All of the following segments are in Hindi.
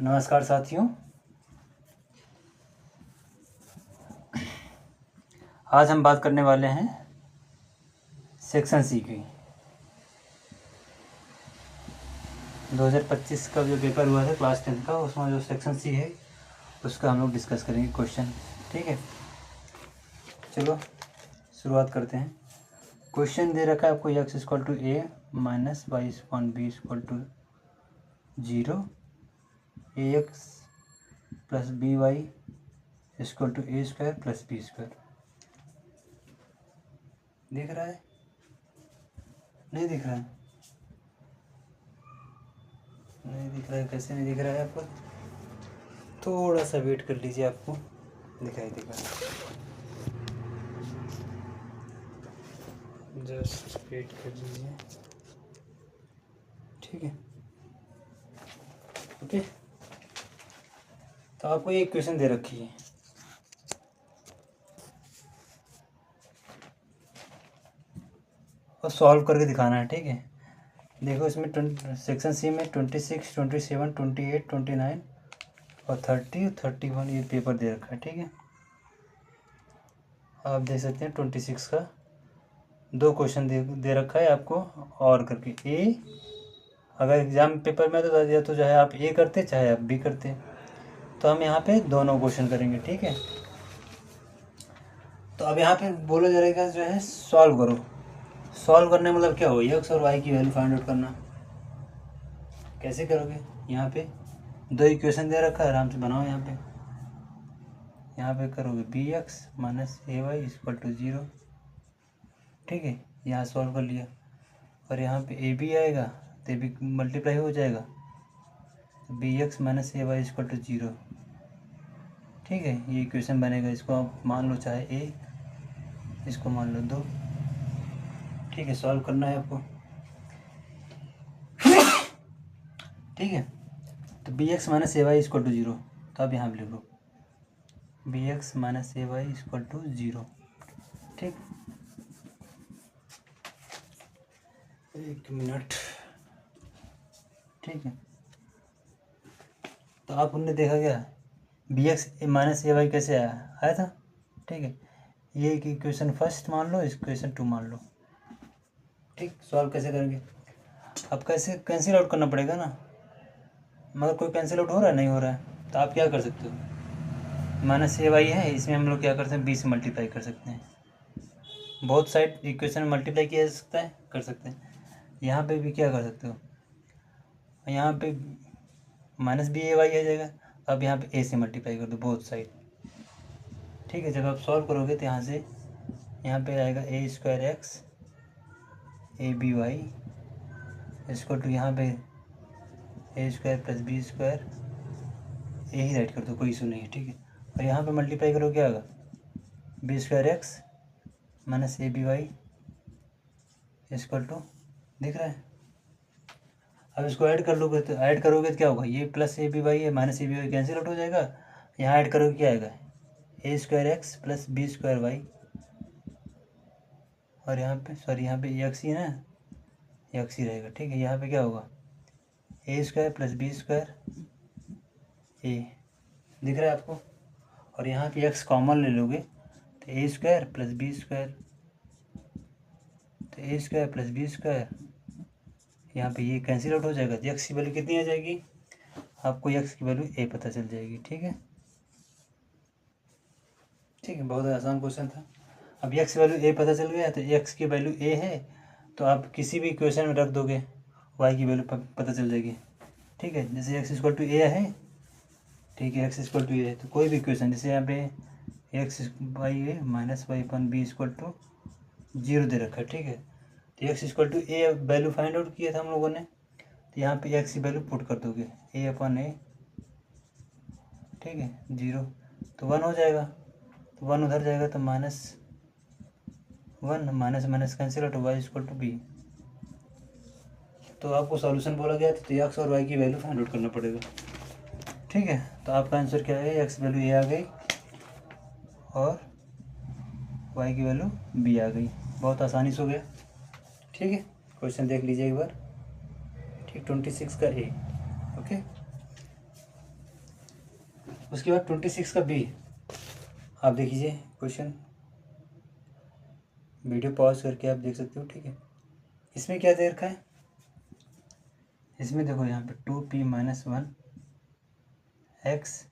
नमस्कार साथियों, आज हम बात करने वाले हैं सेक्शन सी की। 2025 का जो पेपर हुआ था क्लास 10 का, उसमें जो सेक्शन सी है उसका हम लोग डिस्कस करेंगे क्वेश्चन। ठीक है, चलो शुरुआत करते हैं। क्वेश्चन दे रखा है आपको x equal to a minus y upon b equal to 0, ax plus b y equal to a square plus B square. दिख रहा है? नहीं दिख रहा है? नहीं दिख रहा है? कैसे नहीं दिख रहा है आपको? थोड़ा सा वेट कर लीजिए, आपको दिखाई देगा। जस्ट वेट कर लीजिए, ठीक है। ओके, तो आपको एक क्वेश्चन दे रखी है, और सॉल्व करके दिखाना है। ठीक है, देखो इसमें सेक्शन सी में 26, 27, 28, 29 और 30 और 31 ये पेपर दे रखा है। ठीक है, आप देख सकते हैं 26 का 2 क्वेश्चन दे रखा है आपको और करके। ए अगर एग्ज़ाम पेपर में तो दिया तो चाहे आप ए करते चाहे आप बी करते, तो हम यहाँ पे दोनों क्वेश्चन करेंगे। ठीक है, तो अब यहाँ पे बोला जाएगा जो है सॉल्व करो। सॉल्व करने मतलब क्या हो, एक्स और वाई की वैल्यू फाइंड आउट करना। कैसे करोगे? यहाँ पे 2 इक्वेशन दे रखा है, आराम से बनाओ। यहाँ पे करोगे b x minus A Y equal to 0। ठीक है, यहाँ सॉल्व कर लिया, और यहाँ पे ए बी आएगा तो ए बी मल्टीप्लाई हो जाएगा, b x minus A Y equal to 0। ठीक है, ये इक्वेशन बनेगा। इसको आप मान लो चाहे ए, इसको मान लो 2। ठीक है, सॉल्व करना है आपको। ठीक है, तो B x minus A Y equal to 0, तो आप यहाँ पे लिख लो B x minus A Y equal to 0। ठीक, 1 मिनट। ठीक है, तो आप उनने देखा क्या, बी एक्स माइनस ए वाई कैसे आया था। ठीक है, ये इक्वेशन फर्स्ट मान लो, इक्वेशन 2 मान लो। ठीक, सॉल्व कैसे करेंगे? अब कैसे कैंसिल आउट करना पड़ेगा ना, मगर कोई कैंसिल आउट हो रहा है? नहीं हो रहा है, तो आप क्या कर सकते हो, माइनस ए वाई है, इसमें हम लोग क्या कर सकते हैं, बी से मल्टीप्लाई कर सकते हैं। बहुत साइड इक्वेशन मल्टीप्लाई किया जा सकता है, कर सकते हैं। यहाँ पे भी क्या कर सकते हो, यहाँ पे माइनस बी ए वाई आ जाएगा, अब यहाँ पे ए से मल्टीप्लाई कर दो बोथ साइड। ठीक है, जब आप सॉल्व करोगे तो यहाँ से यहाँ पे आएगा A square X A B Y इसको टू यहाँ पे A square plus B square, A ही राइट कर दो, कोई इशू नहीं है। ठीक है, और यहाँ पे मल्टीप्लाई करो, क्या आएगा, b square x minus A B y equal to, दिख रहा है? अब इसको ऐड कर लोगे, तो ऐड करोगे तो क्या होगा, ये प्लस ए बी वाई है minus A B Y cancel out हो जाएगा। यहाँ ऐड करोगे क्या आएगा, A square X plus B square Y, और यहाँ पे सॉरी यहाँ पे एक्स ही ना, एक्स ही रहेगा। ठीक है, यहाँ पे क्या होगा, ए स्क्वायर प्लस बी स्क्वायर ए, दिख रहा है आपको? और यहाँ पे एक्स कॉमन ले लोगे तो ए स्क्वायर प्लस बी स्क्वायर, तो ए स्क्वायर प्लस बी स्क्वायर, यहाँ पे ये कैंसिल आउट हो जाएगा। तो एक्स की वैल्यू कितनी आ जाएगी, आपको एक्स की वैल्यू ए पता चल जाएगी। ठीक है, ठीक है, बहुत आसान क्वेश्चन था। अब एक्स की वैल्यू ए पता चल गया, तो एक्स की वैल्यू ए है तो आप किसी भी इक्वेशन में रख दोगे, वाई की वैल्यू पता चल जाएगी। ठीक है, जैसे एक्स इक्वल टू ए है, ठीक है, एक्स इक्वल टू ए है, तो कोई भी इक्वेशन जैसे यहाँ पे x y a minus y upon b equal to 0 दे रखा है। ठीक है, तो x equal to a value find out किया था हम लोगों ने, तो यहाँ पे एक्स की वैल्यू पुट कर दोगे ए अपन ए। ठीक है, 0 तो 1 हो जाएगा, तो 1 उधर जाएगा तो -1, minus minus cancel out, y equal to b. तो आपको सॉल्यूशन बोला गया तो एक्स और वाई की वैल्यू फाइंड आउट करना पड़ेगा। ठीक है, तो आपका आंसर क्या है, एक्स वैल्यू ए आ गई और वाई की वैल्यू बी आ गई। बहुत आसानी से हो गया। ठीक है, क्वेश्चन देख लीजिए एक बार। ठीक, 26 का ए। ओके। उसके बाद 26 का बी, आप देख लीजिए क्वेश्चन, वीडियो पॉज करके आप देख सकते हो, ठीक है। इसमें क्या दे रखा है, इसमें देखो यहाँ पे 2p minus 1 X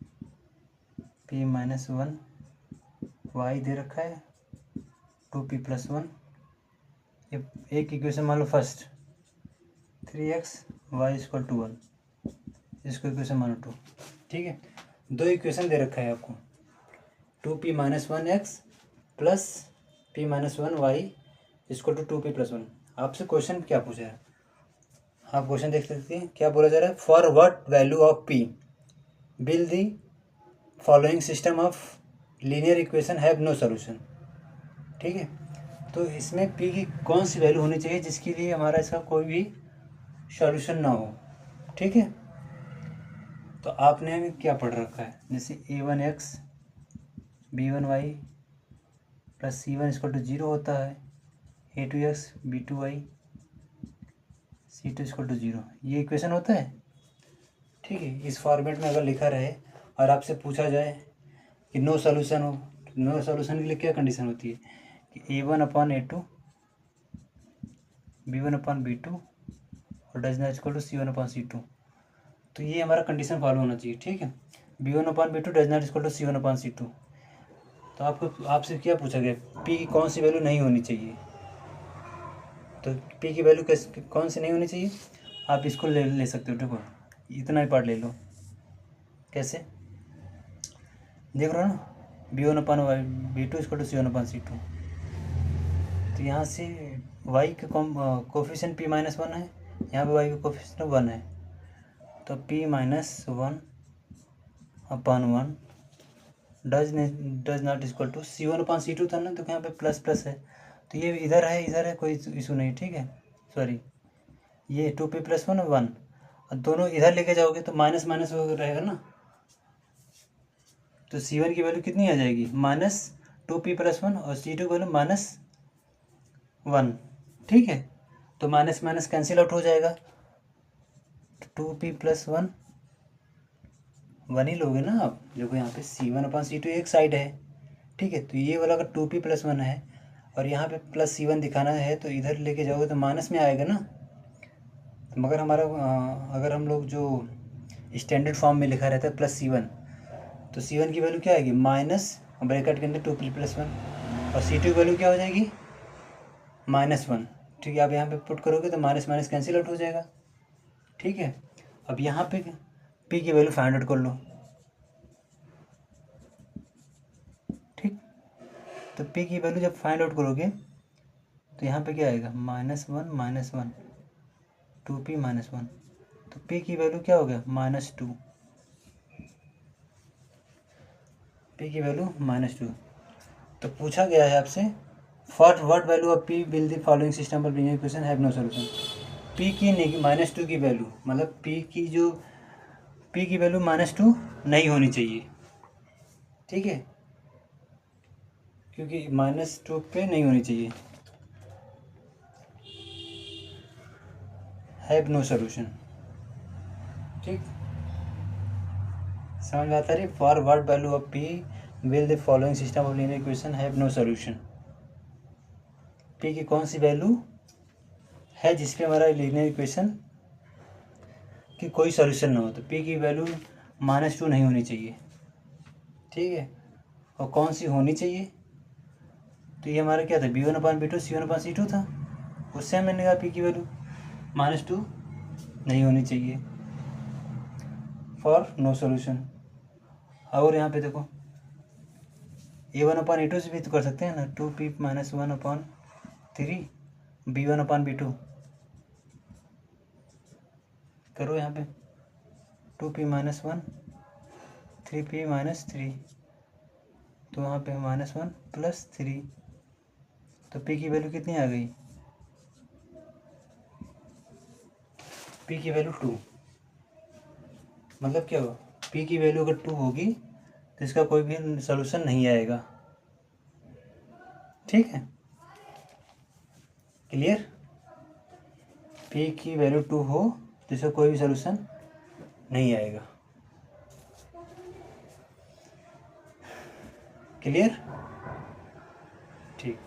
p minus 1 Y दे रखा है, 2p प्लस 1, एक इक्वेशन मान लो first 3x Y equal to 1, इसको इक्वेशन मानो 2, ठीक है। दो इक्वेशन दे रखा है आपको, 2p minus 1 x plus p minus 1 y equal to 2p plus 1। आपसे क्वेश्चन क्या पूछा है, आप क्वेश्चन देख सकते हैं, क्या बोला जा रहा है, for what value of p will the following system of linear equation have no solution, ठीक है। तो इसमें p की कौन सी वैल्यू होनी चाहिए जिसके लिए हमारा इसका कोई भी सॉल्यूशन ना हो, ठीक है। तो आपने क्या पढ़ रखा है, जैसे a1x b1y plus c1 equal to 0 होता है, a2x b2y c2 equal to 0, ये इक्वेशन होता है, ठीक है। इस फॉर्मेट में अगर लिखा रहे और आपसे पूछा जाए कि नो सॉल्यूशन हो, नो सॉल्यूशन के लिए क्या कंडीशन होती है कि a1 upon a2 b1 upon b2 और does not equal to c1 upon c2, तो ये हमारा कंडीशन फॉलो होना चाहिए, ठीक है। b1 upon b2 does not equal to c1 upon c2। तो आपको आपसे क्या पूछा गया, p की कौन सी वैल्यू नहीं होनी चाहिए, तो p की वैल्यू कौन सी नहीं होनी चाहिए, आप इसको ले सकते हो, देखो इतना ही पार्ट ले लो, कैसे देख रहे हो ना, b1 upon y b2 equal to c1 upon c2, तो यहाँ से y के कोफिशिएंट p माइनस 1 है, यहाँ पे y का कोफिशिएंट 1 है, तो p minus 1 upon 1 does not equal to c1 upon c2 था ना, तो यहाँ पे प्लस प्लस है, तो ये इधर है कोई इशू नहीं, ठीक है। सॉरी, ये 2p प्लस 1 1, और दोनों इधर लेके जाओगे तो माइनस माइनस रहेगा ना, तो c1 की वैल्यू कितनी आ जाएगी, माइनस 2p प्लस 1 और c2 की वैल्यू माइनस 1, ठीक है। तो माइनस माइनस कैंसिल आउट हो जाएगा, 2p प्लस 1 1 ही लोगे ना आप, देखो यहाँ पे c1 अपॉन c2 एक साइड है, ठीक है। तो ये वाला अगर 2p प्लस 1 है और यहाँ पे प्लस c1 दिखाना है, तो इधर लेके जाओगे तो माइनस में आएगा ना, तो मगर हमारा अगर हम लोग जो स्टैंडर्ड फॉर्म में लिखा रहता है प्लस c1, तो c1 की वैल्यू क्या आएगी, माइनस ब्रैकेट के अंदर 2p प्लस 1, और c2 की वैल्यू क्या हो जाएगी, माइनस 1, ठीक है। आप यहाँ पे पुट करोगे तो माइनस माइनस कैंसिल आउट हो जाएगा, ठीक है। अब यहाँ पे p की वैल्यू फाइंड आउट कर लो, ठीक। तो p की वैल्यू जब फाइंड आउट करोगे तो यहाँ पे क्या आएगा, माइनस 1 2p माइनस 1, तो p की वैल्यू क्या हो गया, -2, p की वैल्यू -2। तो पूछा गया है आपसे, for what value of p will the following system of linear equation have no solution. p की -2 की वैल्यू, मतलब p की वैल्यू -2 नहीं होनी चाहिए, ठीक है, क्योंकि -2 पे नहीं होनी चाहिए, हैव नो सॉल्यूशन, ठीक। समझ में आता है, for what value of p will the following system of linear equation have no solution, p की कौन सी वैल्यू है जिसपे हमारा लीनियर इक्वेशन की कोई सॉल्यूशन ना हो, तो p की वैल्यू -2 नहीं होनी चाहिए, ठीक है। और कौन सी होनी चाहिए, तो ये हमारा क्या था, b1 upon b2 c1 upon c2 था, उससे मैंने कहा p की वैल्यू -2 नहीं होनी चाहिए, फॉर नो सॉल्यूशन। और यहाँ पे देखो a1 अपॉन a2 से भी तो कर सकते हैं ना, 2p minus 1 upon 3 b1 upon b2 करो, यहाँ पे 2p माइनस 1 3p माइनस 3, तो वहाँ पे -1 प्लस 3, तो p की वैल्यू कितनी आ गई, p की वैल्यू 2, मतलब क्या हुआ, p की वैल्यू अगर 2 होगी तो इसका कोई भी सॉल्यूशन नहीं आएगा, ठीक है, क्लियर। p की वैल्यू 2 हो तो इसका कोई भी सॉल्यूशन नहीं आएगा। क्लियर? ठीक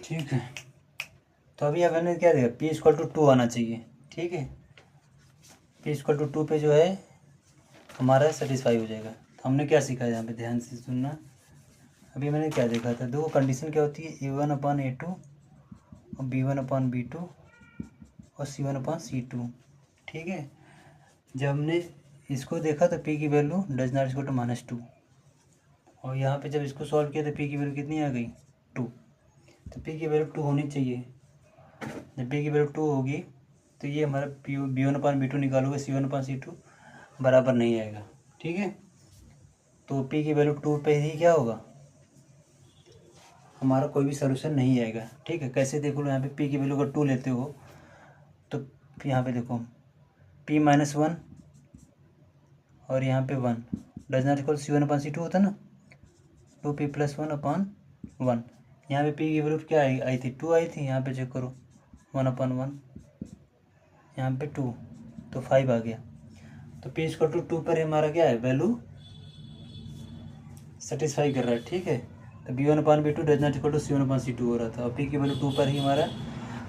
ठीक है। तो अभी अब मैंने क्या देखा, p इक्वल टू 2 आना चाहिए। ठीक है, p इक्वल टू 2 पे जो है हमारा सेटिस्फाई हो जाएगा। तो हमने क्या सीखा है यहाँ पे, ध्यान से सुनना। अभी मैंने क्या देखा था, देखो कंडीशन क्या होती है, a1/a2 और b1/b2 और c1/c2। ठीक है, जब हमने इसको देखा तो p की value does not equal to -2, और यहाँ पे जब इसको सॉल्व किया तो p की वैल्यू कितनी आ गई, 2। तो p की वैल्यू 2 होनी चाहिए। जब p की वैल्यू 2 होगी तो ये हमारा b1/b2 निकालोगे, c1/c2 बराबर नहीं आएगा। ठीक है, तो p की वैल्यू 2 पे ही क्या होगा, हमारा कोई भी सोल्यूशन नहीं आएगा। ठीक है, कैसे देखो, यहाँ पे p की वैल्यू अगर 2 लेते हो तो यहाँ पे देखो p-1 और यहाँ पे 1 डज नॉट इक्वल c1/c2 होता ना, 2p + 1/1। यहाँ पे p की वैल्यू क्या आई थी, 2 आई थी। यहाँ पे चेक करो 1/1, यहाँ पे 2, तो 5 आ गया। तो p इक्वल टू 2 पर हमारा क्या है, वैल्यू सेटिस्फाई कर रहा है। ठीक है, तो b1/b2 does not equal to c1/c2 हो रहा था, और p की वैल्यू 2 पर ही हमारा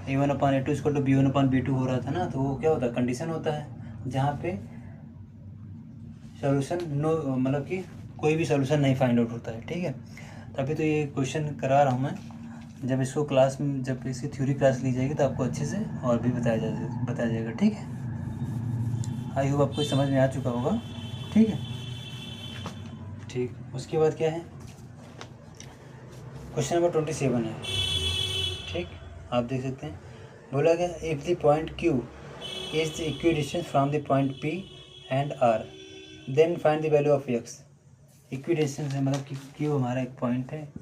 a1/a2 इक्वल टू b1/b2 हो रहा था ना। तो वो क्या होता है, कंडीशन होता है जहाँ पे सॉल्यूशन नो, मतलब कि कोई भी सॉल्यूशन नहीं फाइंड आउट होता है। ठीक है, तभी तो ये क्वेश्चन करा रहा हूँ मैं। जब इसको क्लास में, जब इसकी थ्योरी क्लास ली जाएगी तो आपको अच्छे से और भी बताया जाएगा। ठीक है, आई होप आपको समझ में आ चुका होगा। ठीक है, ठीक। उसके बाद क्या है, क्वेश्चन नंबर 27 है। ठीक, आप देख सकते हैं, बोला गया if the point Q is the equidistance from the point P and R then find the value of x। Equidistance है, मतलब कि Q हमारा एक पॉइंट है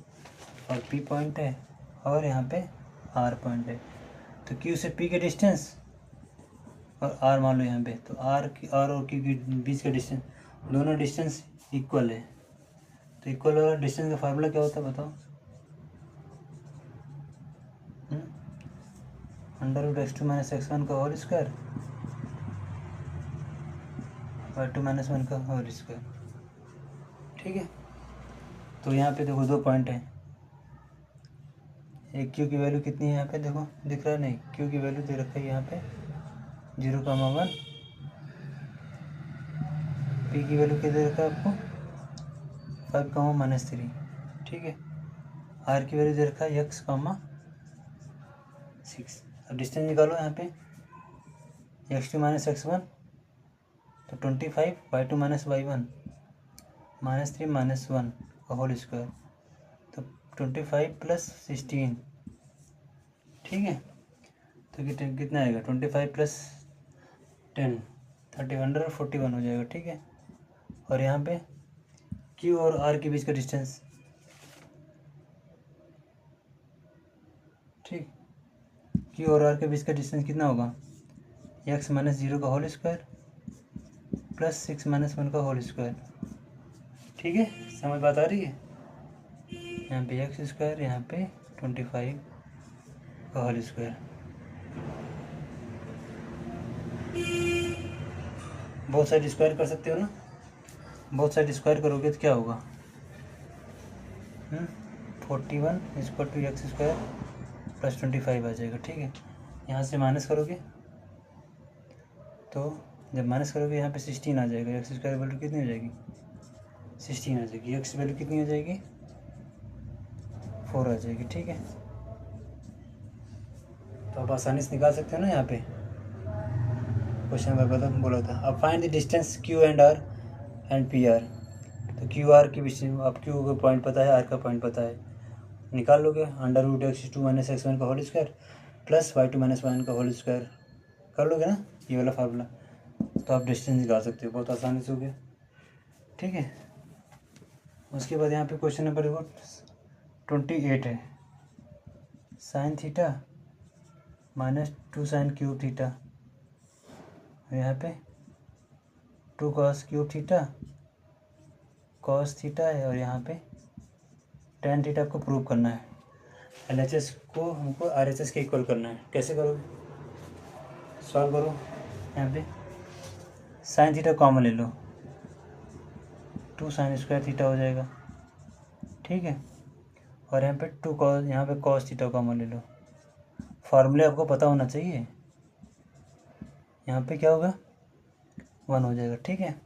और P पॉइंट है और यहाँ पे R पॉइंट है। तो Q से P के डिस्टेंस और R मान लो यहाँ पे, तो R और Q के बीच का डिस्टेंस, दोनों डिस्टेंस इक्वल है। तो इक्वल वाला डिस्टेंस का फार्मूला क्या होता है बताओ, √x2 - x1 का होल स्क्वायर y2 - 1 का होल स्क्वायर। ठीक है, तो यहाँ पे देखो 2 पॉइंट है, एक Q की वैल्यू कितनी है यहाँ पे देखो, दिख रहा है नहीं, Q की वैल्यू दे रखा है यहाँ पे 0,1, P की वैल्यू क्या दे रखा है आपको 5, -3। ठीक है, R की वैल्यू दे रखा है x, 6। अब डिस्टेंस निकालो यहाँ पे, x2 - x1 तो 25, y2 - y1 -3 - 1 का होल स्क्वायर, तो 25 + 16। ठीक है, तो कितना आएगा, 25 + 10 141 हो जाएगा। ठीक है, और यहाँ पे Q और R के बीच का डिस्टेंस, ठीक, Q और R के बीच का डिस्टेंस कितना होगा, x - 0 का होल स्क्वायर + 6 - 1 का होल स्क्वायर। ठीक है, समझ बात आ रही है, यहाँ पे x², यहाँ पे 25 का होल स्क्वायर। बहुत साइड स्क्वायर कर सकते हो ना, बहुत साइड स्क्वायर करोगे तो क्या होगा, 41 = x² + 25 आ जाएगा। ठीक है, यहाँ से माइनस करोगे तो जब माइनस करोगे यहाँ पे 16 आ जाएगा, x² वैल्यू कितनी हो जाएगी, 16 आ जाएगी, x वैल्यू कितनी हो जाएगी, 4 आ जाएगी। ठीक है, तो आप आसानी से निकाल सकते हो ना। यहाँ पे क्वेश्चन नंबर बोला था, अब find the distance Q and R and PR। तो QR की विषय, अब Q का पॉइंट पता है, R का पॉइंट पता है, निकाल लोगे, √x2 - x1 का होल स्क्वायर + y2 - 1 का होल स्क्वायर कर लोगे ना, ये वाला फार्मूला, तो आप डिस्टेंस निकाल सकते हो, बहुत आसानी से हो गया। ठीक है, उसके बाद यहाँ पे क्वेश्चन नंबर 28 है, sin θ - 2 sin क्यूब थीटा, यहाँ पे 2 cos cube theta cos theta है, और यहाँ पे tan थीटा को प्रूव करना है। LHS को हमको RHS के इक्वल करना है। कैसे करोगे, सॉल्व करो, यहाँ पे sin थीटा कॉमन ले लो, 2 साइन स्क्वायर थीटा हो जाएगा, ठीक है। और यहाँ पे 2 कॉस, यहाँ पे कॉस थीटा कॉमन ले लो, फार्मूले आपको पता होना चाहिए। यहाँ पे क्या होगा, 1 हो जाएगा, ठीक है।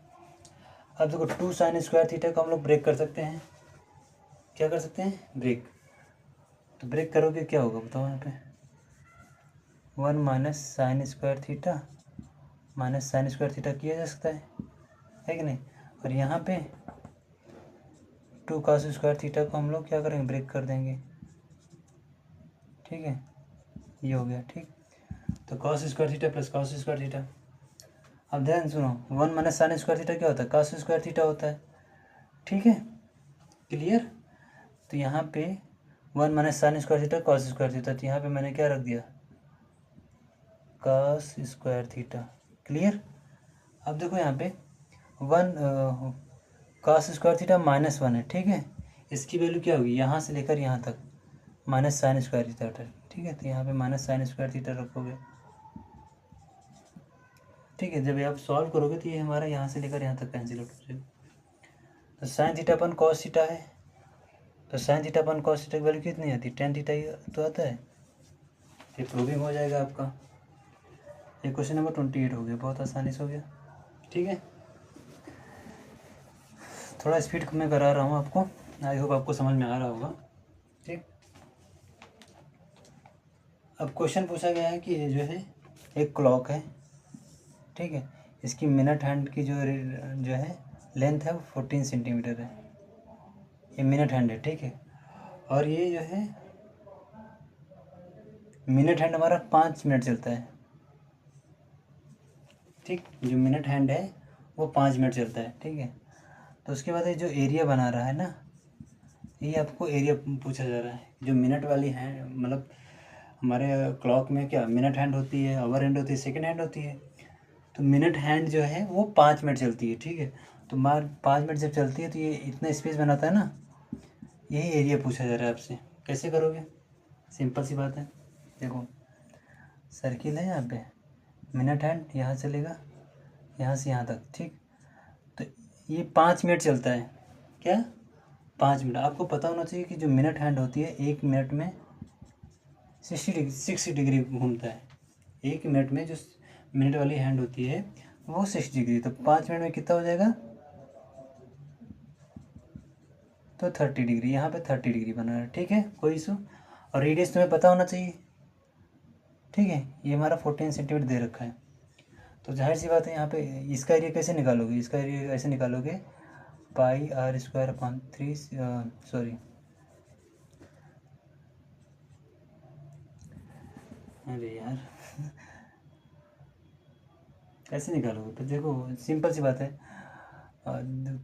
अब देखो 2 साइन स्क्वायर थीटा को हम लोग ब्रेक कर सकते हैं, क्या कर सकते हैं, ब्रेक। तो ब्रेक करोगे क्या होगा बताओ, यहाँ पे 1 minus sine square theta minus sine square theta किया जा सकता है कि नहीं। और यहाँ पे 2 कॉस स्क्वायर थीटा को हम लोग क्या करेंगे, ब्रेक कर देंगे, ठीक है। ये हो गया, ठीक। तो cos square theta plus cos square theta. अब ध्यान सुनो, 1 माइनस साइन स्क्वायर थीटा क्या होता है, कॉस स्क्वायर थीटा होता है, ठीक है, क्लियर। तो यहाँ पे 1 minus sine square theta cos square theta, तो यहाँ पे मैंने क्या रख दिया, कॉस स्क्वायर थीटा, क्लियर। अब देखो यहाँ पे 1 कॉस स्क्वायर थीटा -1 है, ठीक है। इसकी वैल्यू क्या होगी, यहाँ से लेकर यहाँ तक माइनस साइन स्क्वायर थीटा, ठीक है। तो यहाँ पे माइनस साइन स्क्वायर थीटा रखोगे, ठीक है। जब आप सॉल्व करोगे तो ये हमारा यहाँ से लेकर यहाँ तक कैंसिल आउट हो जाएगा। तो साइन थीटा अपन कॉस थीटा है, तो साइन थीटा अपन कॉस थीटा की वैल्यू कितनी आती है, tan थीटा ही तो आता है। ये प्रूविंग हो जाएगा आपका। ये क्वेश्चन नंबर 28 हो गया, बहुत आसानी से हो गया, ठीक है। थोड़ा स्पीड में करा रहा हूँ आपको, आई होप आपको समझ में आ रहा होगा, ठीक। अब क्वेश्चन पूछा गया है कि ये जो है एक क्लॉक है, ठीक है। इसकी मिनट हैंड की जो है लेंथ है वो 14 सेंटीमीटर है, ये मिनट हैंड है, ठीक है। और ये जो है मिनट हैंड हमारा 5 मिनट चलता है, ठीक। जो मिनट हैंड है वो 5 मिनट चलता है, ठीक है। तो उसके बाद ये जो एरिया बना रहा है ना, ये आपको एरिया पूछा जा रहा है। जो मिनट वाली है, मतलब हमारे क्लॉक में क्या मिनट हैंड होती है, आवर हैंड होती है, सेकेंड हैंड होती है। तो मिनट हैंड जो है वो 5 मिनट चलती है, ठीक है। तो 5 मिनट जब चलती है तो ये इतना स्पेस बनाता है ना, यही एरिया पूछा जा रहा है आपसे। कैसे करोगे, सिंपल सी बात है। देखो सर्किल है यहाँ पे, मिनट हैंड यहाँ चलेगा यहाँ से यहाँ तक, ठीक। तो ये 5 मिनट चलता है, क्या 5 मिनट। आपको पता होना चाहिए कि जो मिनट हैंड होती है 1 मिनट में 60 डिग्री घूमता है। 1 मिनट में जो मिनट वाली हैंड होती है वो 60 डिग्री, तो 5 मिनट में कितना हो जाएगा, तो 30 डिग्री। यहाँ पे 30 डिग्री बना है, ठीक है, कोई इशू। और रेडियस तुम्हें पता होना चाहिए, ठीक है। ये हमारा 14 सेंटीमीटर दे रखा है। तो जाहिर सी बात है यहाँ पे इसका एरिया कैसे निकालोगे, इसका एरिया ऐसे निकालोगे, पाई r स्क्वायर अपॉन 3, सॉरी अरे यार कैसे निकालोगे। तो देखो सिंपल सी बात है,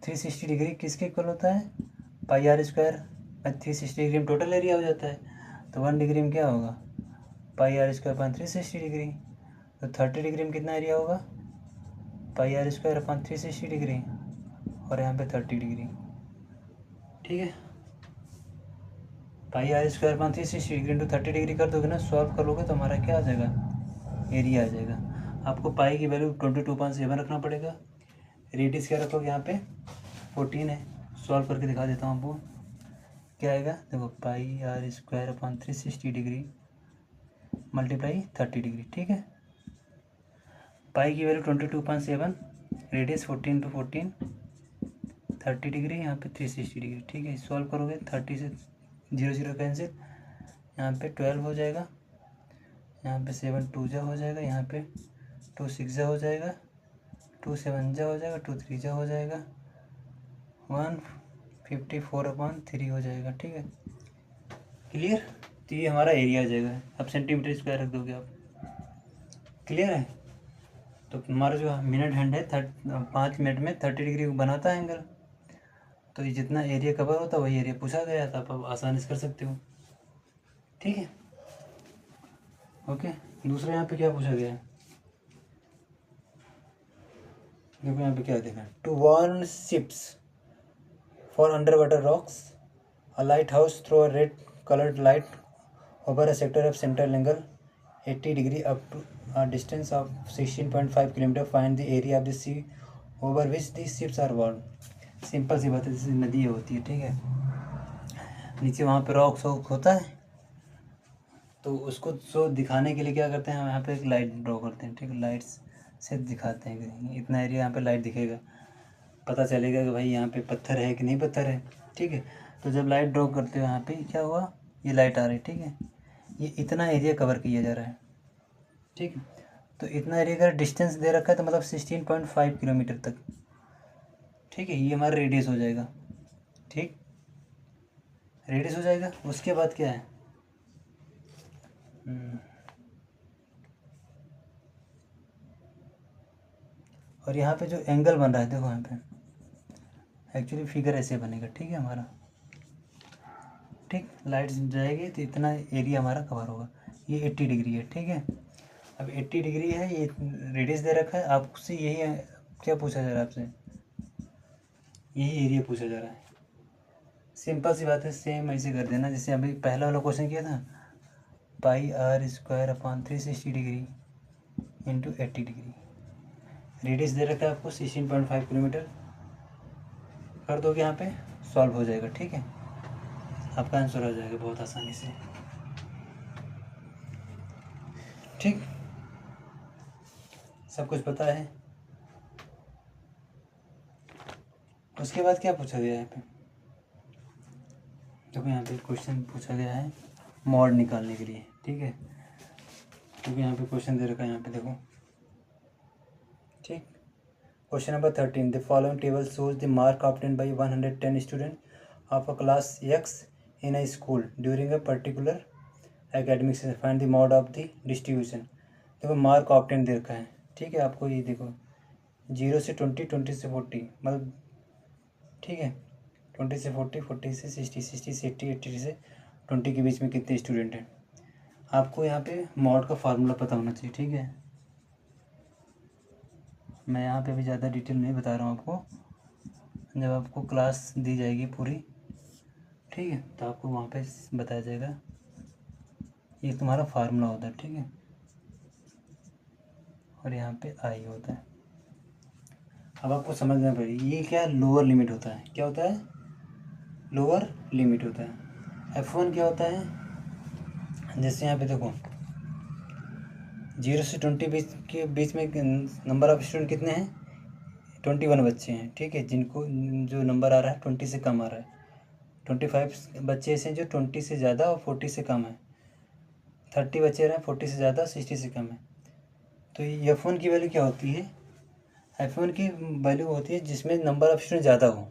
360 डिग्री किसके इक्वल होता है, पाई r स्क्वायर। 360 डिग्री में टोटल एरिया हो जाता है, तो 1 डिग्री में क्या होगा, पाई r स्क्वायर अपॉन 360 डिग्री। तो 30 डिग्री में कितना एरिया होगा, पाई r स्क्वायर अपॉन 360 डिग्री, और यहाँ पे 30 डिग्री, ठीक है। पाई r square upon 360 degree into 30 degree कर दोगे ना, सॉल्व कर लोगे तो हमारा क्या आ जाएगा, एरिया आ जाएगा। आपको पाई की वैल्यू 22.7 रखना पड़ेगा। रेडियस क्या रखोगे, यहाँ पे 14 है। सॉल्व करके दिखा देता हूँ आपको क्या आएगा। देखो पाई r square upon 360 degree multiply 30 degree, ठीक है। पाई की वैल्यू 22.7, रेडियस 14 to 14, 30 डिग्री, यहाँ पे 360 डिग्री, ठीक है। सॉल्व करोगे 30 से 0 कैंसिल, यहाँ पे 12 हो जाएगा, यहाँ पे 7 2 जा हो जाएगा, यहाँ पे 2 6 जा हो जाएगा, 2 7 जा हो जाएगा, 2 3 जा हो जाएगा, 154/3 हो जाएगा, ठीक है, क्लियर। तो ये हमारा एरिया आ जाएगा। अब सेंटीमीटर स्क्वायर रख दोगे आप, क्लियर है। तो हमारा जो मिनट हैंड है 5 मिनट में 30 डिग्री बनाता है एंगल। तो ये जितना एरिया कवर होता है वही एरिया पूछा गया था, आप आसानी से कर सकते हो, ठीक है, ओके। दूसरा यहाँ पे क्या पूछा गया है, देखो यहाँ पे क्या देखा है, to warn ships for underwater rocks a lighthouse throw a red coloured light over a sector of central angle 80 degree up to a distance of 16.5 kilometer. Find the area of the sea over which these ships are warned. Simple सी बात है, जैसे नदी होती है, ठीक है, नीचे वहाँ पे रॉक शॉक होता है, तो उसको सो दिखाने के लिए क्या करते हैं, हम यहाँ पे एक लाइट ड्रॉ करते हैं, ठीक है, लाइट्स से दिखाते हैं कि इतना एरिया यहाँ पे लाइट दिखेगा, पता चलेगा कि भाई यहाँ पे पत्थर है कि नहीं पत्थर है, ठीक है। तो जब लाइट ड्रॉ करते हो यहाँ पे क्या हुआ, ये लाइट आ रही है, ठीक है, ये इतना एरिया कवर किया जा रहा है, ठीक है। तो इतना एरिया का डिस्टेंस दे रखा है, तो मतलब 16.5 किलोमीटर तक, ठीक है, ये हमारा रेडियस हो जाएगा, ठीक, रेडियस हो जाएगा। उसके बाद क्या है, और यहाँ पे जो एंगल बन रहा है देखो यहाँ पे, एक्चुअली फिगर ऐसे बनेगा, ठीक है हमारा, ठीक, लाइट जाएगी तो इतना एरिया हमारा कवर होगा, ये 80 डिग्री है, ठीक है। अब 80 डिग्री है, ये रेडियस दे रखा है, आपसे यही क्या पूछा जा रहा है आपसे, यही एरिया पूछा जा रहा है। सिंपल सी बात है, सेम ऐसे कर देना जैसे अभी पहला वाला क्वेश्चन किया था, pi R square upon 360 degree into 80 degree, radius दे रखा है आपको 16.5 किलोमीटर, कर दोगे यहाँ पे, सॉल्व हो जाएगा, ठीक है, आपका आंसर आ जाएगा बहुत आसानी से, ठीक, सब कुछ पता है। उसके बाद क्या पूछा गया है यहाँ पे, देखो यहाँ पे क्वेश्चन पूछा गया है मॉड निकालने के लिए, ठीक है, क्योंकि यहाँ पे क्वेश्चन दे रखा है, यहाँ पे देखो, ठीक, question number 13, the following table shows the mark obtain by 110 student of a class x in a school during a particular academic session, find the mod of the distribution. देखो मार्क ऑब्टेन दे रखा है, ठीक है, आपको ये देखो 0 से 20, 20 से 40, मतलब ठीक है, 20 से 40, 40 से 60, 60 से 80, 80 से 20 के बीच में कितने स्टूडेंट हैं। आपको यहाँ पे मॉड का फार्मूला पता होना चाहिए, ठीक है, मैं यहाँ पे भी ज़्यादा डिटेल नहीं बता रहा हूँ आपको, जब आपको क्लास दी जाएगी पूरी, ठीक है, तो आपको वहाँ पे बताया जाएगा, ये तुम्हारा फार्मूला होता है, ठीक है, और यहाँ पे आई होता है। अब आपको समझना पड़ेगा ये क्या लोअर लिमिट होता है, क्या होता है, लोअर लिमिट होता है। F1 क्या होता है, जैसे यहाँ पे देखो 0 से 20 के बीच में नंबर ऑफ स्टूडेंट कितने हैं, 21 बच्चे हैं, ठीक है, जिनको जो नंबर आ रहा है 20 से कम आ रहा है, 25 बच्चे ऐसे हैं जो 20 से ज़्यादा और 40 से कम है, 30 बच्चे रहे हैं 40 से ज़्यादा 60 से कम है। तो ये F1 की वैल्यू क्या होती है, F1 की वैल्यू होती है जिसमें नंबर ऑफ स्टूडेंट ज़्यादा हो,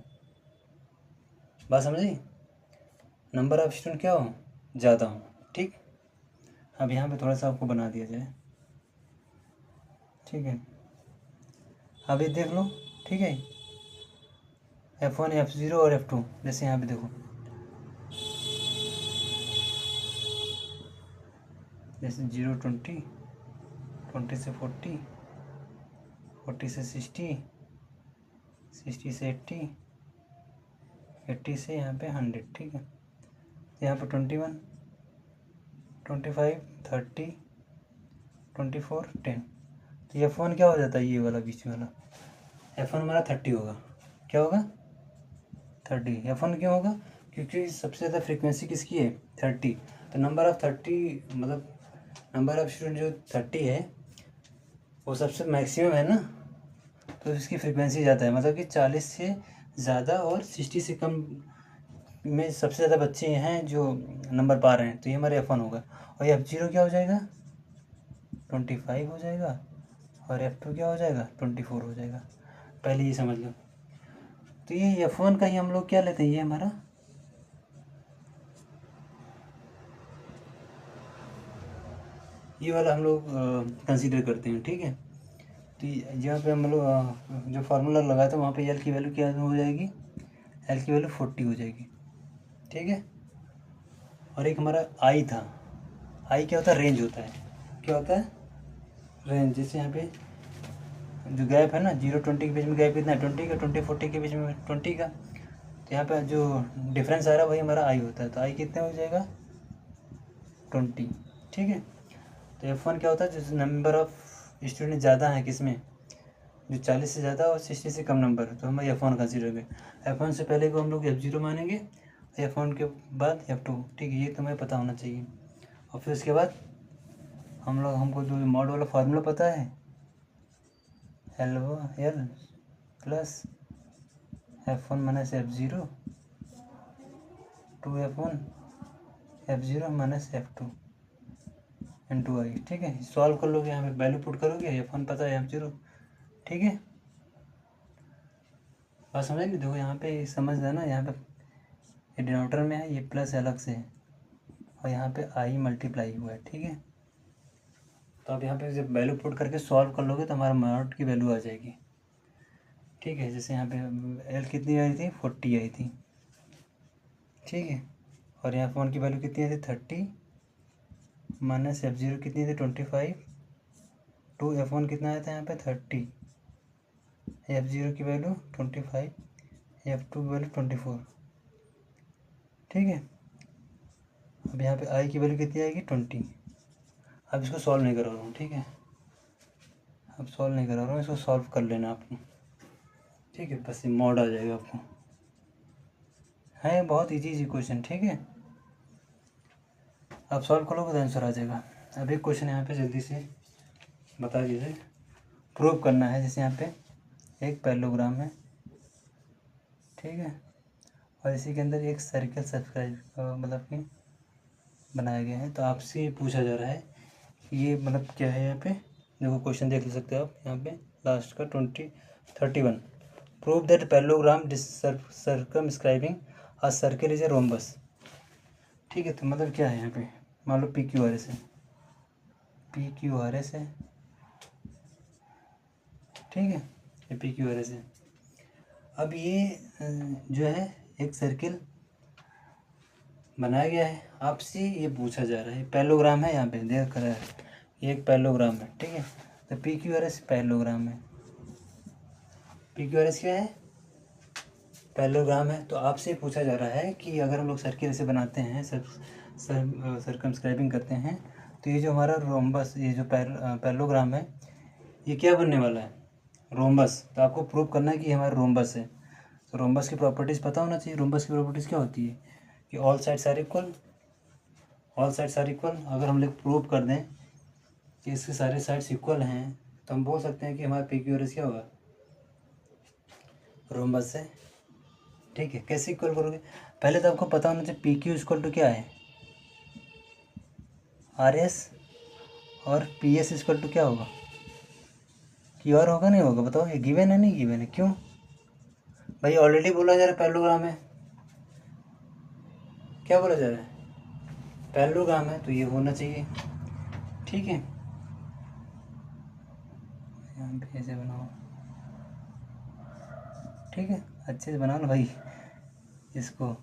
बात समझी, नंबर ऑफ स्टूडेंट क्या हो, ज़्यादा हो, ठीक। अब यहाँ पे थोड़ा सा आपको बना दिया जाए, ठीक है, अभी देख लो, ठीक है, F1, F0 और F2, जैसे यहाँ पे देखो, जैसे 0 20, 20 से 40, 40 से 60, 60 से 80, 80 से यहाँ पे 100, ठीक है, यहाँ पे 21, 25, 30, 24, 10, तो F1 क्या हो जाता है, ये वाला बीच वाला F1 हमारा 30 होगा, क्या होगा, 30। F1 क्यों होगा, क्योंकि सबसे ज़्यादा फ्रीक्वेंसी किसकी है, 30, तो नंबर ऑफ़ 30 मतलब नंबर ऑफ़ स्टूडेंट जो 30 है वो सबसे मैक्सिमम है ना, तो इसकी फ्रीक्वेंसी ज़्यादा है, मतलब कि 40 से ज़्यादा और 60 से कम में सबसे ज़्यादा बच्चे हैं जो नंबर पा रहे हैं, तो ये हमारे F1 होगा। और F0 क्या हो जाएगा, 25 हो जाएगा, और F2 क्या हो जाएगा, 24 हो जाएगा, पहले ये समझ लो। तो ये F1 का ही हम लोग क्या लेते हैं, ये हमारा ये वाला हम लोग कंसीडर करते हैं, ठीक है। तो जहाँ पे हम लोग जो फार्मूला लगाया था वहाँ पे एल की वैल्यू क्या हो जाएगी, एल की वैल्यू 40 हो जाएगी, ठीक है। और एक हमारा आई था, आई क्या होता है, रेंज होता है, क्या होता है, रेंज, जैसे यहाँ पे जो गैप है ना 0 20 के बीच में गैप कितना है, 20 का, 20 40 के बीच में 20 का, तो यहाँ पे जो डिफरेंस आ रहा है वही हमारा आई होता है, तो आई कितने हो जाएगा, 20, ठीक है। तो F1 क्या होता है, जैसे नंबर ऑफ़ स्टूडेंट ज़्यादा है किसमें, जो 40 से ज़्यादा और 60 से कम नंबर है तो हम F1 कंसीडर करेंगे। F1 से पहले को हम लोग F0 मानेंगे, F1 के बाद F2। ठीक है, ये तुम्हें पता होना चाहिए। और फिर उसके बाद हमको जो मॉड वाला फार्मूला पता है, L plus F1 minus F0 two F0 minus F2 into I. ठीक है, सॉल्व कर लोगे, यहाँ पे वैल्यू पुट करोगे, F1 पता है F0। ठीक है, बात समझ नहीं? देखो यहाँ पे समझ लेना, यहाँ पे ये डिनोमिनेटर में है, ये प्लस अलग से है और यहाँ पे आई मल्टीप्लाई हुआ है। ठीक है, तो आप यहाँ पे जब वैल्यू पुट करके सॉल्व कर लोगे तो हमारा मॉड की वैल्यू आ जाएगी। ठीक है, जैसे यहाँ पे एल कितनी आई थी, 40 आई थी। ठीक है, और यहाँ फ़ोन की वैल्यू कितनी आई थी, 30 माइनस F0 कितनी थी, 25 टू F1 कितना आया था यहाँ पे 30, F0 की वैल्यू 25, F2 की वैल्यू 24। ठीक है, अब यहाँ पे आई की वैल्यू कितनी आएगी, 20। अब इसको सॉल्व नहीं करा रहा हूँ। ठीक है, अब सॉल्व नहीं करा रहा हूँ, इसको सॉल्व कर लेना आपको। ठीक है, बस ये मॉड आ जाएगा आपको। है बहुत इजी क्वेश्चन। ठीक है, आप सॉल्व करोगे तो आंसर आ जाएगा। अब एक क्वेश्चन यहाँ पे जल्दी से बता दीजिए, प्रूव करना है। जैसे यहाँ पे एक पैरेललोग्राम है, ठीक है, और इसी के अंदर एक सर्कल सब्सक्राइब मतलब कि बनाया गया है। तो आपसे पूछा जा रहा है कि ये मतलब क्या है। यहाँ पे देखो क्वेश्चन देख सकते हो आप, यहाँ पे लास्ट का 31 prove that parallelogram circumscribing a circle is a rhombus. ठीक है, तो मतलब क्या है यहाँ पे, मान लो PQRS है, PQRS है। ठीक है, ये PQRS है। अब ये जो है एक सर्किल बनाया गया है, आपसे ये पूछा जा रहा है, पैरेललोग्राम है, यहाँ पे देख रहा है, ये एक पैरेललोग्राम है। ठीक है, तो PQRS पैरेललोग्राम है। PQRS क्या है, पैरेललोग्राम है। तो आपसे पूछा जा रहा है कि अगर हम लोग सर्किल ऐसे बनाते हैं, सर्कमस्क्राइबिंग करते हैं, तो ये जो हमारा रोम्बस, ये जो पैरेललोग्राम है, ये क्या बनने वाला है, रोम्बस। तो आपको प्रूव करना है कि हमारा रोम्बस है। तो रोम्बस की प्रॉपर्टीज़ पता होना चाहिए। रोम्बस की प्रॉपर्टीज़ क्या होती है कि all sides are equal, all sides are equal. अगर हम लोग प्रूव कर दें कि इसके सारे साइड्स इक्वल हैं तो हम बोल सकते हैं कि हमारा PQRS क्या होगा, रोम्बस है। ठीक है, कैसे इक्वल करोगे, पहले तो आपको पता होना चाहिए PQ इक्वल टू क्या है, RS, और PS इक्वल टू क्या होगा, QR होगा नहीं होगा, बताओ। ये गिवन है नहीं गिवन है, क्यों भाई, ऑलरेडी बोला जा रहा है पैरेललोग्राम है। क्या बोला जा रहा है, पैरेललोग्राम है, तो ये होना चाहिए। ठीक है, यहाँ पे ऐसे बनाओ। ठीक है, अच्छे से बनाओ ना भाई इसको।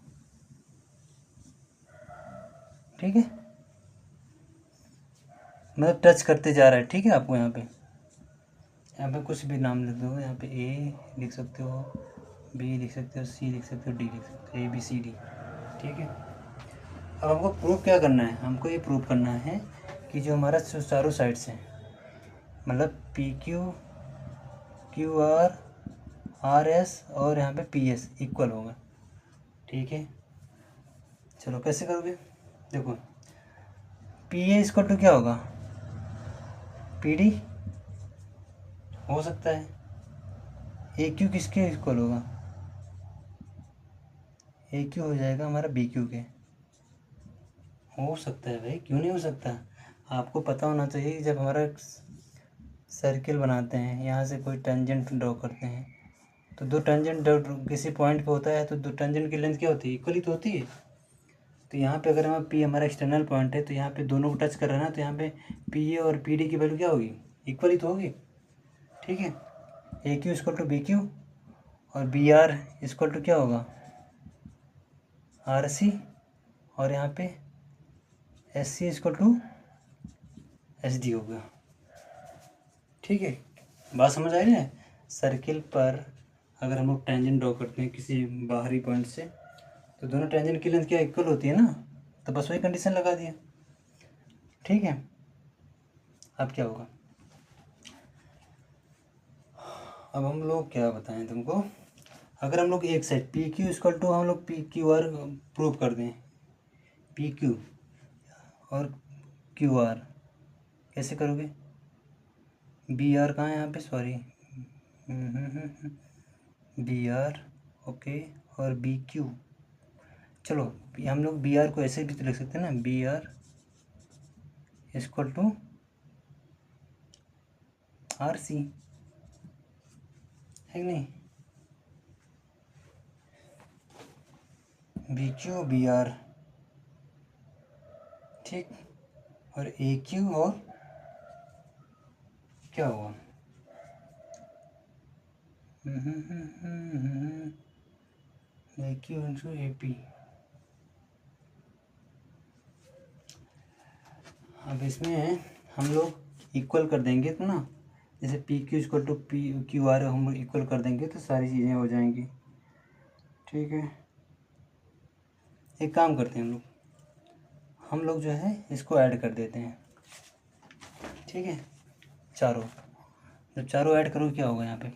ठीक है, मतलब टच करते जा रहा है। ठीक है, आपको यहाँ पे कुछ भी नाम लिख दो। यहाँ पे A लिख सकते हो, B लिख सकते हो, C लिख सकते हो, D लिख सकते हो, ABCD। ठीक है, अब हमको प्रूव क्या करना है, हमको ये प्रूव करना है कि जो हमारा चारों साइड्स हैं, मतलब PQ, QR, RS और यहाँ पे PS इक्वल होगा। ठीक है, चलो कैसे करोगे, देखो PA इक्वल टू क्या होगा, PD हो सकता है। AQ किसके इक्वल होगा, AQ हो जाएगा हमारा BQ के। हो सकता है भाई, क्यों नहीं हो सकता। आपको पता होना चाहिए जब हमारा सर्किल बनाते हैं, यहाँ से कोई टेंजेंट ड्रॉ करते हैं, तो दो टेंजेंट किसी पॉइंट पे होता है, तो दो टेंजेंट की लेंथ क्या होती है, इक्वल ही तो होती है। तो यहाँ पे अगर हमारा P हमारा एक्सटर्नल पॉइंट है, तो यहाँ पे दोनों को टच कर रहा है ना, तो यहाँ पे PA और PD की वैल्यू क्या होगी, इक्वल ही तो होगी। ठीक है, AQ इक्वल टू BQ और BR इक्वल टू क्या होगा, RC, और यहाँ पे SC इक्वल टू SD होगा। ठीक है, बात समझ आई ना। सर्किल पर अगर हम लोग टेंजेंट ड्रॉ करते हैं किसी बाहरी पॉइंट से, तो दोनों टेंजेंट की लेंथ क्या इक्वल होती है ना, तो बस वही कंडीशन लगा दिया। ठीक है, अब क्या होगा, अब हम लोग क्या बताएं तुमको, अगर हम लोग एक side P Q equal to हम लोग पी क्यू आर प्रूव कर दें, पी क्यू और क्यू आर कैसे करोगे, बी आर कहाँ है यहाँ पे, सॉरी, बी आर ओके और बी क्यू, चलो हम लोग बी आर को ऐसे भी तो लिख सकते हैं ना, B R equal to R C, है कि नहीं, बी क्यू बी आर, ठीक, और ए क्यू और क्या हुआ, ए क्यू इंटू ए पी। अब इसमें हम लोग इक्वल कर देंगे तो ना, जैसे P Q equal to P Q R हम लोग इक्वल कर देंगे तो सारी चीज़ें हो जाएंगी, ठीक है। एक काम करते हैं हम लोग जो है इसको ऐड कर देते हैं, ठीक है, चारों, जब चारों ऐड करो क्या होगा यहाँ पे,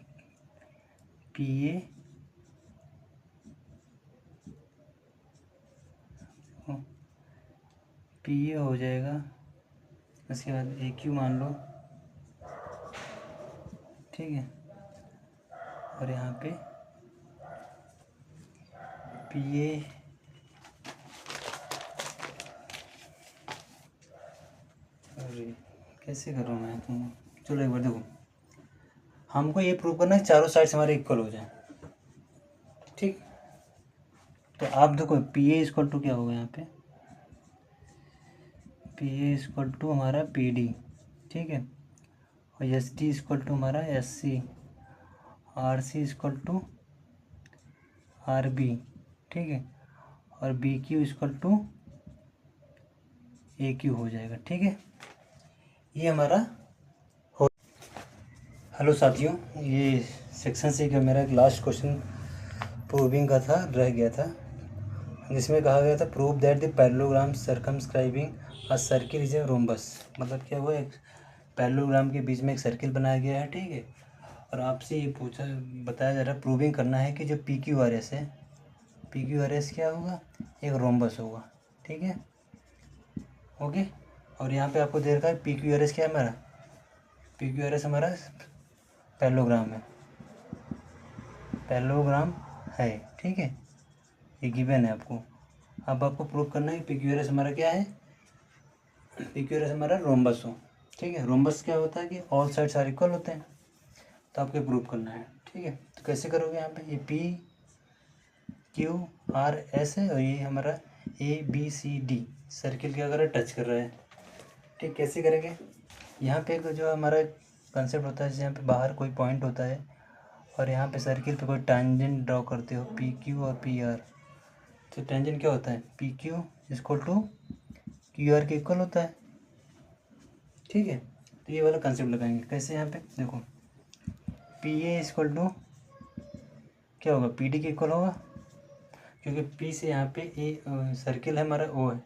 पी ए हो जाएगा, उसके बाद ए क्यू मान लो, ठीक है, और यहाँ पे पी ए अरे कैसे करूँ मैं तुम, चलो एक बार देखो, हमको ये प्रूव करना है चारों साइड्स हमारे इक्वल हो जाए, ठीक, तो आप देखो पी ए इक्वल टू क्या होगा यहाँ पे, पी ए इक्वल टू हमारा पी डी, ठीक है, और एस डी इक्वल टू हमारा S C, R C equal to R B, ठीक है, और B Q equal to A Q हो जाएगा, ठीक है, ये हमारा हो। हेलो साथियों, ये सेक्शन सी का मेरा एक लास्ट क्वेश्चन प्रूविंग का था, रह गया था, जिसमें कहा गया था prove that the parallelogram circumscribing a circle is a rhombus, मतलब क्या हुआ, एक पैरेललोग्राम के बीच में एक सर्किल बनाया गया है, ठीक है, और आपसे ये बताया जा रहा है, प्रूविंग करना है कि जो पी क्यू आर एस है, पी क्यू आर एस क्या होगा, एक रोम्बस होगा, ठीक है, ओके, और यहाँ पे आपको दे रखा है पी क्यू आर एस क्या है हमारा, पी क्यू आर एस हमारा पैरेललोग्राम है, पैरेललोग्राम है, ठीक है, ये गिवन है आपको, अब आपको प्रूव करना है पी क्यू आर एस हमारा क्या है, पी क्यू आर एस हमारा रोम्बस हो, ठीक है, रोम्बस क्या होता है कि ऑल साइड्स आर इक्वल होते हैं, तो आपको प्रूव करना है, ठीक है, तो कैसे करोगे, यहाँ पे ये पी क्यू आर एस है और ये हमारा A B C D circle के अगर टच कर रहा है, ठीक, कैसे करेंगे, यहाँ पे जो हमारा कंसेप्ट होता है, यहाँ पे बाहर कोई पॉइंट होता है और यहाँ पे सर्किल पे कोई टेंजेंट ड्रॉ करते हो, पी क्यू और पी आर, तो टेंजेंट क्या होता है, P Q equal to Q R के इक्वल होता है, ठीक है, तो ये वाला कंसेप्ट लगाएंगे, कैसे, यहाँ पे देखो पी ए इक्वल टू क्या होगा, पी डी के इक्वल होगा, क्योंकि पी से यहाँ पे ए सर्किल है हमारा, ओ है,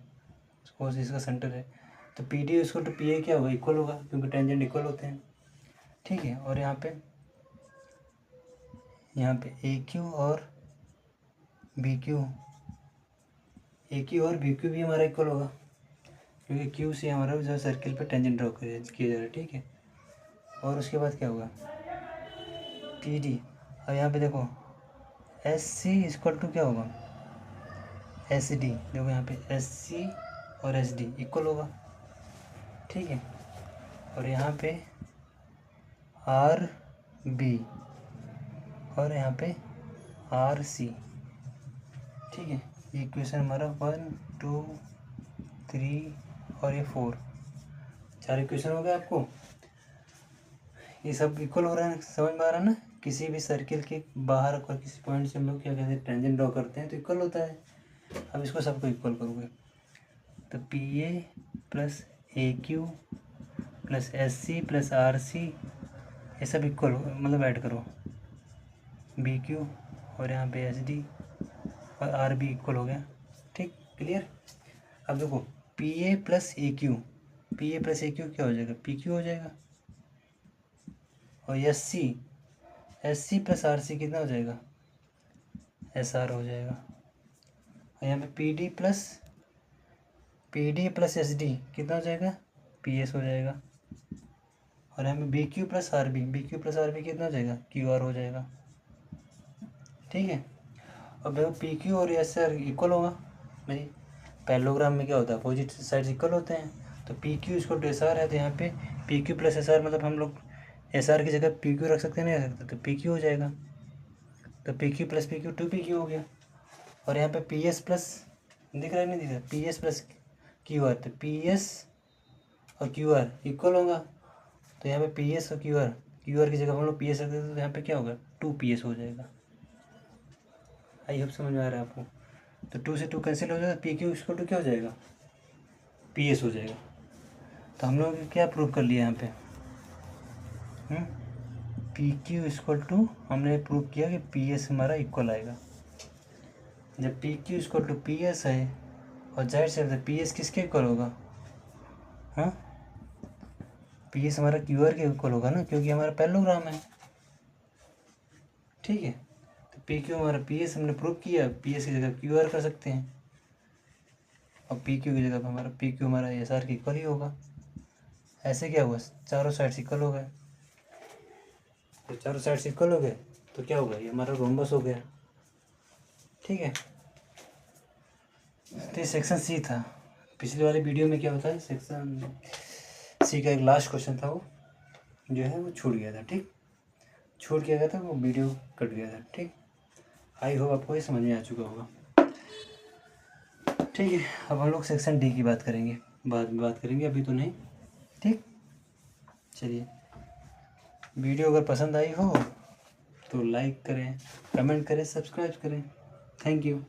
ओ से इसका सेंटर है, तो P D equal to P A क्या होगा, इक्वल होगा, क्योंकि टेंजेंट इक्वल होते हैं, ठीक है, और यहाँ पे ए क्यू और बी क्यू, ए क्यू और बी क्यू भी हमारा इक्वल होगा, क्योंकि क्यू से हमारा जो सर्किल पे टेंजेंट ड्रॉ किया जा रहा है, ठीक है, और उसके बाद क्या होगा, पी डी, और यहाँ पे देखो एस सी इक्वल टू क्या होगा, एस डी, देखो यहाँ पे एस सी और एस डी इक्वल होगा, ठीक है, और यहाँ पे आर बी और यहाँ पे आर सी, ठीक है, ये इक्वेशन हमारा 1 2 3 और ये 4, 4 इक्वेशन हो गए आपको, ये सब इक्वल हो रहा है, समझ में आ रहा है ना, किसी भी सर्किल के बाहर अगर किसी पॉइंट से हम लोग क्या कहते हैं टेंजेंट ड्रॉ करते हैं तो इक्वल होता है, अब इसको सबको इक्वल करोगे, तो P A plus A Q plus S C plus R C, ये सब इक्वल मतलब ऐड करो, बी क्यू और यहाँ पे एस डी और आर बी इक्वल हो गया, ठीक, क्लियर। अब देखो P A plus A Q, P A plus A Q क्या हो जाएगा, पी क्यू हो जाएगा, और S C SC plus RC कितना हो जाएगा, SR हो जाएगा। और यहाँ पे PD प्लस SD कितना हो जाएगा, PS हो जाएगा। और यहाँ पे BQ प्लस RB कितना हो जाएगा, QR हो जाएगा। ठीक है। अब देखो PQ और SR इक्वल होगा भाई, पैरेललोग्राम में क्या होता है, अपोजिट साइड इक्वल होते हैं। तो PQ इसको SR है, तो यहाँ पे PQ प्लस SR मतलब हम लोग SR की जगह PQ रख सकते हैं, नहीं रख सकते, तो PQ हो जाएगा। तो PQ प्लस PQ 2PQ हो गया। और यहाँ पे PS प्लस दिख रहा है, नहीं दिख रहा, PS प्लस QR, तो PS और QR इक्वल होगा। तो यहाँ पे PS और QR की जगह हम लोग PS रख देते, तो यहाँ पे क्या होगा, 2PS हो जाएगा। आई होप समझ में आ रहा है आपको। तो 2 से 2 कैंसिल हो जाएगा, PQ इसको टू क्या हो जाएगा, PS हो जाएगा। तो हम लोग क्या प्रूव कर लिया यहाँ पे, PQ इक्वल टू, हमने प्रूव किया कि PS हमारा इक्वल आएगा। जब PQ इक्वल टू PS है, और जाहिर से PS किसके इक्वल होगा, PS हमारा QR के इक्वल होगा ना, क्योंकि हमारा पैरेललोग्राम है। ठीक है। तो PQ हमारा PS हमने प्रूव किया, PS की जगह QR कर सकते हैं, और PQ की जगह हमारा PQ हमारा SR की इक्वल ही होगा। ऐसे क्या हुआ, चारों साइड इक्वल हो गए। तो चारों साइड इक्वल हो गए तो क्या होगा, ये हमारा रोम्बस हो गया। ठीक है। तो सेक्शन C था। पिछले वाले वीडियो में क्या होता है, सेक्शन C का एक लास्ट क्वेश्चन था, वो जो है वो छूट गया था। ठीक, छूट गया था, वो वीडियो कट गया था। ठीक, आई होप आपको ये समझ में आ चुका होगा। ठीक है, अब हम लोग सेक्शन D की बात करेंगे, बाद में बात करेंगे, अभी तो नहीं। ठीक, चलिए, वीडियो अगर पसंद आई हो तो लाइक करें, कमेंट करें, सब्सक्राइब करें। Thank you.